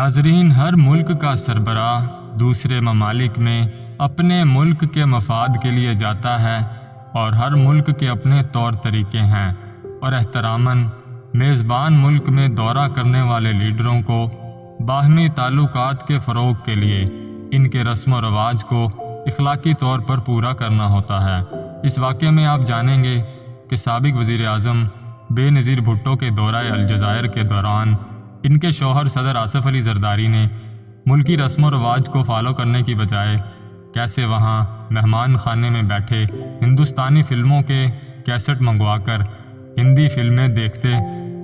ناظرین، ہر ملک کا سربراہ دوسرے ممالک میں اپنے ملک کے مفاد کے لیے جاتا ہے اور ہر ملک کے اپنے طور طریقے ہیں اور احتراماً میزبان ملک میں دورہ کرنے والے لیڈروں کو باہمی تعلقات کے فروغ کے لیے ان کے رسم و رواج کو اخلاقی طور پر پورا کرنا ہوتا ہے۔ اس واقعے میں آپ جانیں گے کہ سابق وزیر اعظم بے نظیر بھٹو کے دورہ الجزائر کے دوران ان کے شوہر صدر آصف علی زرداری نے ملکی رسم و رواج کو فالو کرنے کی بجائے کیسے وہاں مہمان خانے میں بیٹھے ہندوستانی فلموں کے کیسٹ منگوا کر ہندی فلمیں دیکھتے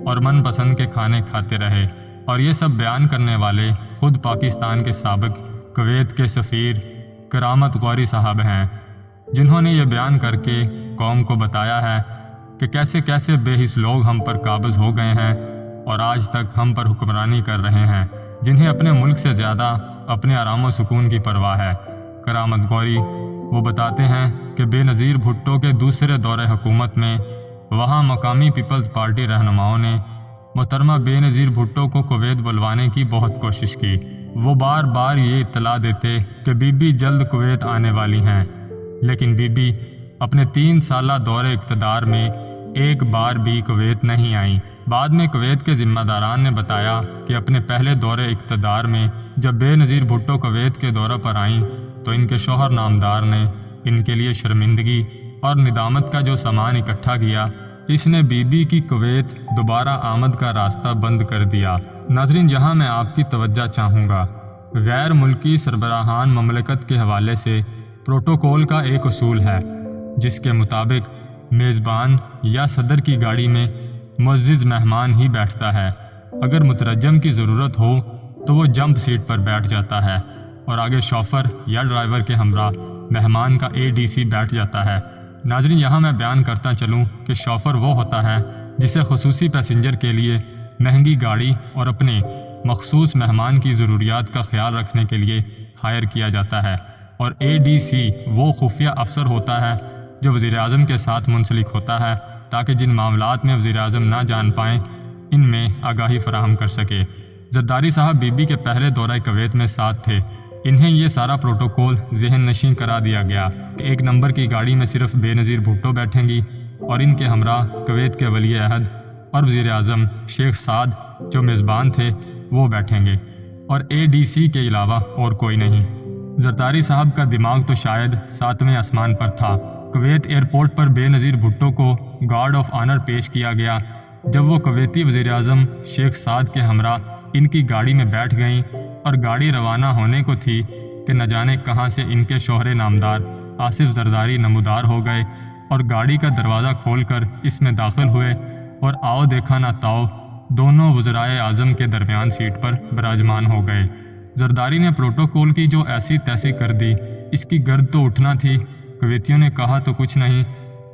اور من پسند کے کھانے کھاتے رہے، اور یہ سب بیان کرنے والے خود پاکستان کے سابق کویت کے سفیر کرامت غوری صاحب ہیں، جنہوں نے یہ بیان کر کے قوم کو بتایا ہے کہ کیسے کیسے بے حس لوگ ہم پر قابض ہو گئے ہیں اور آج تک ہم پر حکمرانی کر رہے ہیں، جنہیں اپنے ملک سے زیادہ اپنے آرام و سکون کی پرواہ ہے۔ کرامت غوری وہ بتاتے ہیں کہ بے نظیر بھٹو کے دوسرے دور حکومت میں وہاں مقامی پیپلز پارٹی رہنماؤں نے محترمہ بے نظیر بھٹو کو کویت بلوانے کی بہت کوشش کی۔ وہ بار بار یہ اطلاع دیتے کہ بی بی جلد کویت آنے والی ہیں، لیکن بی بی اپنے 3 سالہ دور اقتدار میں ایک بار بھی کویت نہیں آئیں۔ بعد میں کویت کے ذمہ داران نے بتایا کہ اپنے پہلے دور اقتدار میں جب بے نظیر بھٹو کویت کے دورہ پر آئیں تو ان کے شوہر نامدار نے ان کے لیے شرمندگی اور ندامت کا جو سامان اکٹھا کیا، اس نے بی بی کی کویت دوبارہ آمد کا راستہ بند کر دیا۔ ناظرین، جہاں میں آپ کی توجہ چاہوں گا، غیر ملکی سربراہان مملکت کے حوالے سے پروٹوکول کا ایک اصول ہے جس کے مطابق میزبان یا صدر کی گاڑی میں معزز مہمان ہی بیٹھتا ہے۔ اگر مترجم کی ضرورت ہو تو وہ جمپ سیٹ پر بیٹھ جاتا ہے اور آگے شوفر یا ڈرائیور کے ہمراہ مہمان کا ADC بیٹھ جاتا ہے۔ ناظرین، یہاں میں بیان کرتا چلوں کہ شوفر وہ ہوتا ہے جسے خصوصی پیسنجر کے لیے مہنگی گاڑی اور اپنے مخصوص مہمان کی ضروریات کا خیال رکھنے کے لیے ہائر کیا جاتا ہے، اور ADC وہ خفیہ افسر ہوتا ہے جو وزیر اعظم کے ساتھ منسلک ہوتا ہے تاکہ جن معاملات میں وزیر اعظم نہ جان پائیں ان میں آگاہی فراہم کر سکے۔ زرداری صاحب بی بی کے پہلے دورہ کویت میں ساتھ تھے۔ انہیں یہ سارا پروٹوکول ذہن نشین کرا دیا گیا کہ 1 نمبر کی گاڑی میں صرف بے نظیر بھٹو بیٹھیں گی اور ان کے ہمراہ کویت کے ولی عہد اور وزیر اعظم شیخ سعد جو میزبان تھے وہ بیٹھیں گے، اور ADC کے علاوہ اور کوئی نہیں۔ زرداری صاحب کا دماغ تو شاید 7ویں آسمان پر تھا۔ کویت ایئرپورٹ پر بے نظیر بھٹو کو گارڈ آف آنر پیش کیا گیا جب وہ کویتی وزیر اعظم شیخ سعد کے ہمراہ ان کی گاڑی میں بیٹھ گئیں، اور گاڑی روانہ ہونے کو تھی کہ نہ جانے کہاں سے ان کے شوہر نامدار آصف زرداری نمودار ہو گئے اور گاڑی کا دروازہ کھول کر اس میں داخل ہوئے، اور آؤ دیکھا نہ تاؤ دونوں وزرائے اعظم کے درمیان سیٹ پر براجمان ہو گئے۔ زرداری نے پروٹوکول کی جو ایسی تیسی کر دی، اس کی گرد تو اٹھنا تھی۔ کویتیوں نے کہا تو کچھ نہیں،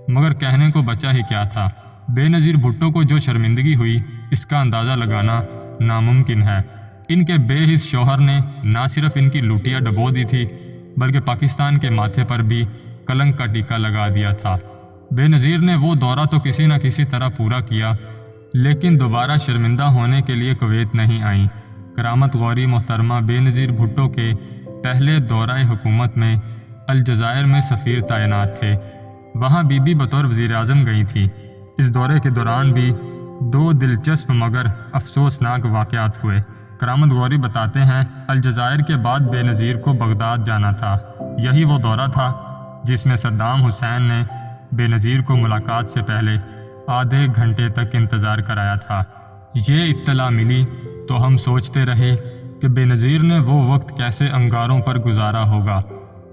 مگر کہنے کو بچا ہی کیا تھا۔ بے نظیر بھٹو کو جو شرمندگی ہوئی اس کا اندازہ لگانا ناممکن ہے۔ ان کے بے حس شوہر نے نہ صرف ان کی لوٹیاں ڈبو دی تھی بلکہ پاکستان کے ماتھے پر بھی کلنک کا ٹیکا لگا دیا تھا۔ بے نظیر نے وہ دورہ تو کسی نہ کسی طرح پورا کیا، لیکن دوبارہ شرمندہ ہونے کے لیے کویت نہیں آئیں۔ کرامت غوری محترمہ بے نظیر بھٹو کے پہلے دورہ حکومت میں الجزائر میں سفیر تعینات تھے۔ وہاں بی بی بطور وزیر اعظم گئی تھی۔ اس دورے کے دوران بھی 2 دلچسپ مگر افسوسناک واقعات ہوئے۔ کرامت غوری بتاتے ہیں، الجزائر کے بعد بے نظیر کو بغداد جانا تھا۔ یہی وہ دورہ تھا جس میں صدام حسین نے بے نظیر کو ملاقات سے پہلے آدھے گھنٹے تک انتظار کرایا تھا۔ یہ اطلاع ملی تو ہم سوچتے رہے کہ بے نظیر نے وہ وقت کیسے انگاروں پر گزارا ہوگا،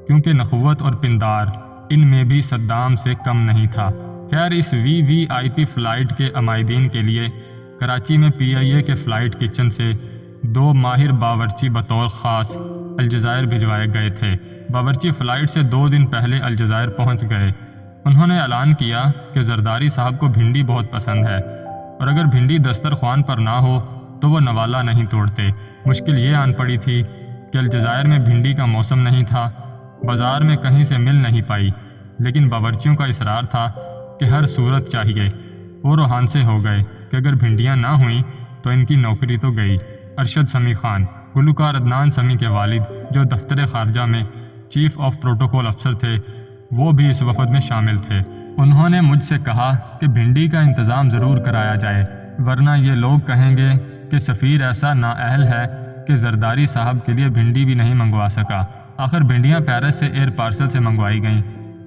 کیونکہ نخوت اور پندار ان میں بھی صدام سے کم نہیں تھا۔ خیر، اس VVIP فلائٹ کے عمائدین کے لیے کراچی میں PIA کے فلائٹ کچن سے 2 ماہر باورچی بطور خاص الجزائر بھجوائے گئے تھے۔ باورچی فلائٹ سے 2 دن پہلے الجزائر پہنچ گئے۔ انہوں نے اعلان کیا کہ زرداری صاحب کو بھنڈی بہت پسند ہے، اور اگر بھنڈی دسترخوان پر نہ ہو تو وہ نوالا نہیں توڑتے۔ مشکل یہ آن پڑی تھی کہ الجزائر میں بھنڈی کا موسم نہیں تھا، بازار میں کہیں سے مل نہیں پائی، لیکن باورچیوں کا اصرار تھا کہ ہر صورت چاہیے۔ وہ روحان سے ہو گئے کہ اگر بھنڈیاں نہ ہوئیں تو ان کی نوکری تو گئی۔ ارشد سمیع خان۔ گلوکار عدنان سمیع کے والد جو دفتر خارجہ میں چیف آف پروٹوکول افسر تھے وہ بھی اس وفد میں شامل تھے۔ انہوں نے مجھ سے کہا کہ بھنڈی کا انتظام ضرور کرایا جائے، ورنہ یہ لوگ کہیں گے کہ سفیر ایسا نااہل ہے کہ زرداری صاحب کے لیے بھنڈی بھی نہیں منگوا سکا۔ آخر بھنڈیاں پیرس سے ایئر پارسل سے منگوائی گئیں۔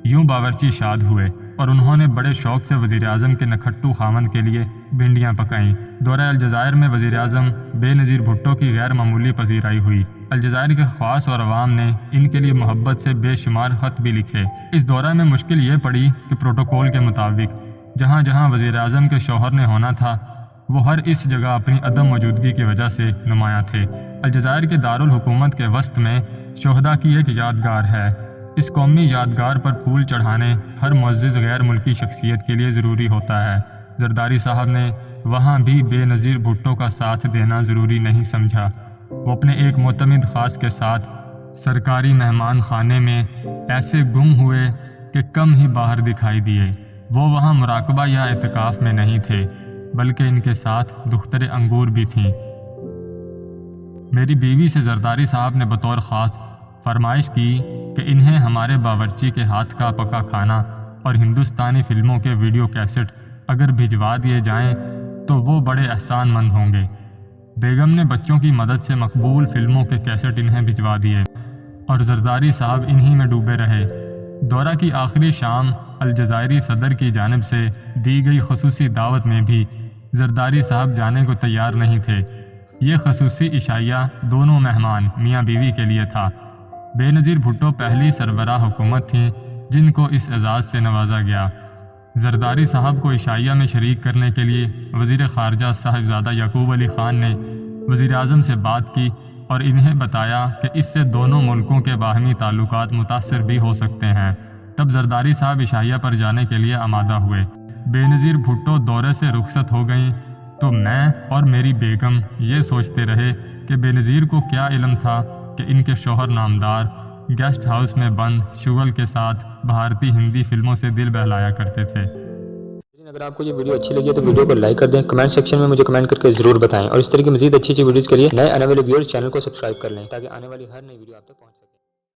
یوں باورچی شاد ہوئے اور انہوں نے بڑے شوق سے وزیر اعظم کے نکھٹو خاوند کے لیے بھنڈیاں پکائیں۔ دورہ الجزائر میں وزیر اعظم بے نظیر بھٹو کی غیر معمولی پذیرائی ہوئی۔ الجزائر کے خواص اور عوام نے ان کے لیے محبت سے بے شمار خط بھی لکھے۔ اس دورہ میں مشکل یہ پڑی کہ پروٹوکول کے مطابق جہاں جہاں وزیر اعظم کے شوہر نے ہونا تھا وہ ہر اس جگہ اپنی عدم موجودگی کی وجہ سے نمایاں تھے۔ الجزائر کے دارالحکومت کے وسط میں شہداء کی ایک یادگار ہے۔ اس قومی یادگار پر پھول چڑھانے ہر معزز غیر ملکی شخصیت کے لیے ضروری ہوتا ہے۔ زرداری صاحب نے وہاں بھی بے نظیر بھٹو کا ساتھ دینا ضروری نہیں سمجھا۔ وہ اپنے ایک معتمد خاص کے ساتھ سرکاری مہمان خانے میں ایسے گم ہوئے کہ کم ہی باہر دکھائی دیے۔ وہ وہاں مراقبہ یا اعتکاف میں نہیں تھے بلکہ ان کے ساتھ دختر انگور بھی تھیں۔ میری بیوی سے زرداری صاحب نے بطور خاص فرمائش کی کہ انہیں ہمارے باورچی کے ہاتھ کا پکا کھانا اور ہندوستانی فلموں کے ویڈیو کیسٹ اگر بھجوا دیے جائیں تو وہ بڑے احسان مند ہوں گے۔ بیگم نے بچوں کی مدد سے مقبول فلموں کے کیسٹ انہیں بھجوا دیے اور زرداری صاحب انہی میں ڈوبے رہے۔ دورہ کی آخری شام الجزائری صدر کی جانب سے دی گئی خصوصی دعوت میں بھی زرداری صاحب جانے کو تیار نہیں تھے۔ یہ خصوصی عشائیہ دونوں مہمان میاں بیوی کے لیے تھا۔ بے نظیر بھٹو پہلی سربراہ حکومت تھیں جن کو اس اعزاز سے نوازا گیا۔ زرداری صاحب کو عشائیہ میں شریک کرنے کے لیے وزیر خارجہ صاحبزادہ یعقوب علی خان نے وزیر اعظم سے بات کی اور انہیں بتایا کہ اس سے دونوں ملکوں کے باہمی تعلقات متاثر بھی ہو سکتے ہیں۔ تب زرداری صاحب عشائیہ پر جانے کے لیے آمادہ ہوئے۔ بے نظیر بھٹو دورے سے رخصت ہو گئیں تو میں اور میری بیگم یہ سوچتے رہے کہ بے نظیر کو کیا علم تھا کہ ان کے شوہر نامدار گیسٹ ہاؤس میں بند شغل کے ساتھ بھارتی ہندی فلموں سے دل بہلایا کرتے تھے۔ اگر آپ کو یہ ویڈیو اچھی لگی ہے تو ویڈیو کو لائک کر دیں، کمنٹ سیکشن میں مجھے کمنٹ کر کے ضرور بتائیں اور اس طرح کی مزید اچھی ویڈیوز کے لیے نئے آنے والے ویورز چینل کو سبسکرائب کر لیں تاکہ آنے والی ہر نئی ویڈیو آپ تک پہنچ سکے۔